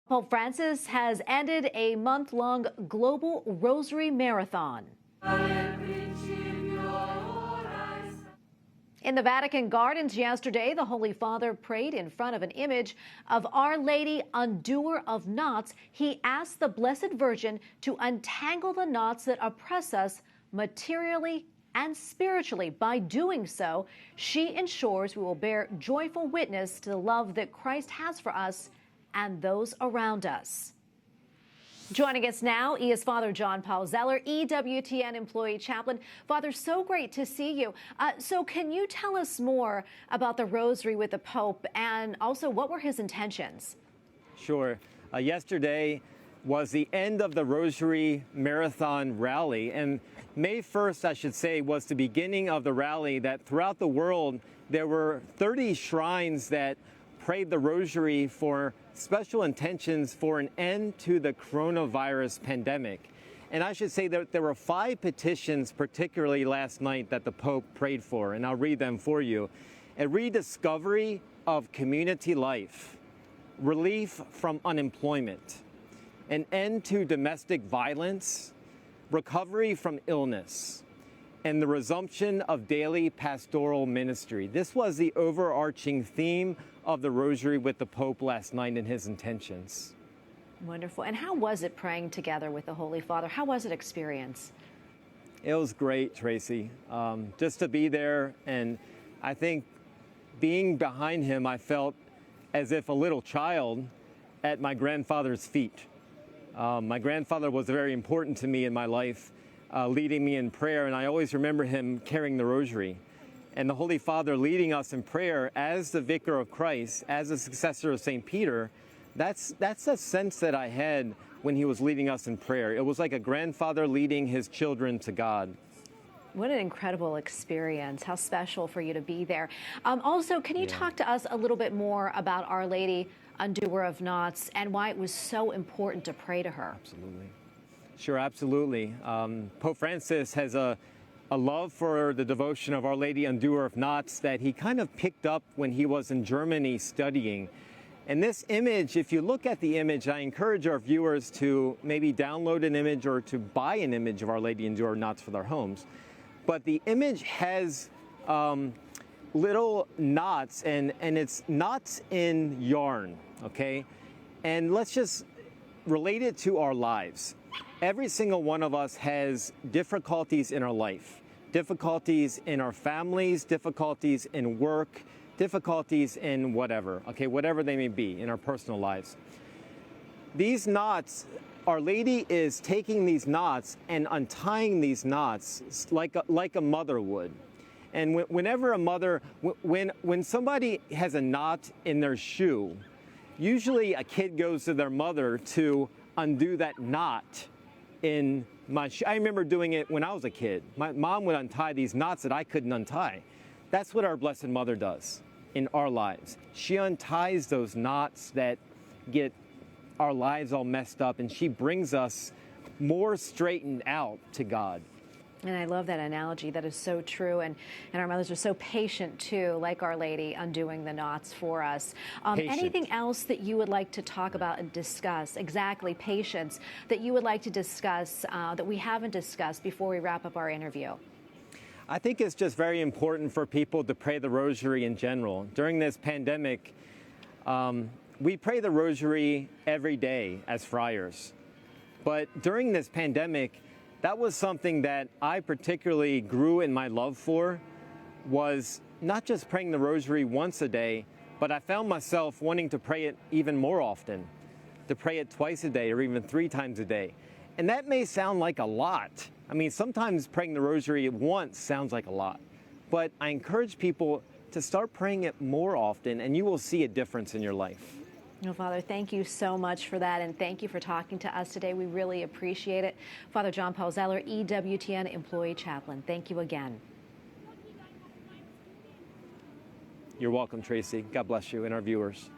Pope Francis has ended a month-long global Rosary marathon. In the Vatican gardens yesterday, the Holy Father prayed in front of an image of Our Lady, Undoer of Knots. He asked the Blessed Virgin to untangle the knots that oppress us materially and spiritually. By doing so, she ensures we will bear joyful witness to the love that Christ has for us and those around us. Joining us now is Father John Paul Zeller, EWTN Employee Chaplain. Father, so great to see you. So can you tell us more about the Rosary with the Pope, and also what were his intentions? Sure. Yesterday was the end of the Rosary Marathon Rally, and May 1st, I should say, was the beginning of the rally that throughout the world there were 30 shrines that prayed the Rosary for special intentions for an end to the coronavirus pandemic. And I should say that there were 5 petitions, particularly last night, that the Pope prayed for, and I'll read them for you. A rediscovery of community life, relief from unemployment, an end to domestic violence, recovery from illness, and the resumption of daily pastoral ministry. This was the overarching theme of the Rosary with the Pope last night in his intentions. Wonderful. And how was it praying together with the Holy Father? How was it experience? It was great, Tracy. Just to be there, and I think being behind him, I felt as if a little child at my grandfather's feet. My grandfather was very important to me in my life, leading me in prayer, and I always remember him carrying the Rosary. And the Holy Father leading us in prayer as the Vicar of Christ, as a successor of St. Peter, that's a sense that I had when he was leading us in prayer. It was like a grandfather leading his children to God. What an incredible experience. How special for you to be there. Also, can you talk to us a little bit more about Our Lady, Undoer of Knots, and why it was so important to pray to her? Absolutely. Sure, absolutely. Pope Francis has a love for the devotion of Our Lady, Undoer of Knots, that he kind of picked up when he was in Germany studying. And this image, if you look at the image, I encourage our viewers to maybe download an image or to buy an image of Our Lady, Undoer of Knots for their homes. But the image has little knots, and it's knots in yarn, okay? And let's just relate it to our lives. Every single one of us has difficulties in our life, difficulties in our families, difficulties in work, difficulties in whatever, okay, whatever they may be in our personal lives. These knots, Our Lady is taking these knots and untying these knots like a mother would. And whenever a mother, when somebody has a knot in their shoe, usually a kid goes to their mother to undo that knot in my shoe. I remember doing it when I was a kid. My mom would untie these knots that I couldn't untie. That's what our Blessed Mother does in our lives. She unties those knots that get our lives all messed up, and she brings us more straightened out to God. And I love that analogy. That is so true. And our mothers are so patient, too, like Our Lady undoing the knots for us. Anything else that you would like to talk about and discuss? Exactly, patience, that you would like to discuss that we haven't discussed before we wrap up our interview? I think it's just very important for people to pray the Rosary in general. During this pandemic, we pray the Rosary every day as friars. But during this pandemic, that was something that I particularly grew in my love for, was not just praying the Rosary once a day, but I found myself wanting to pray it even more often, to pray it twice a day or even 3 times a day. And that may sound like a lot. I mean, sometimes praying the Rosary once sounds like a lot, but I encourage people to start praying it more often, and you will see a difference in your life. Well, Father, thank you so much for that, and thank you for talking to us today. We really appreciate it. Father John Paul Zeller, EWTN Employee Chaplain, thank you again. You're welcome, Tracy. God bless you and our viewers.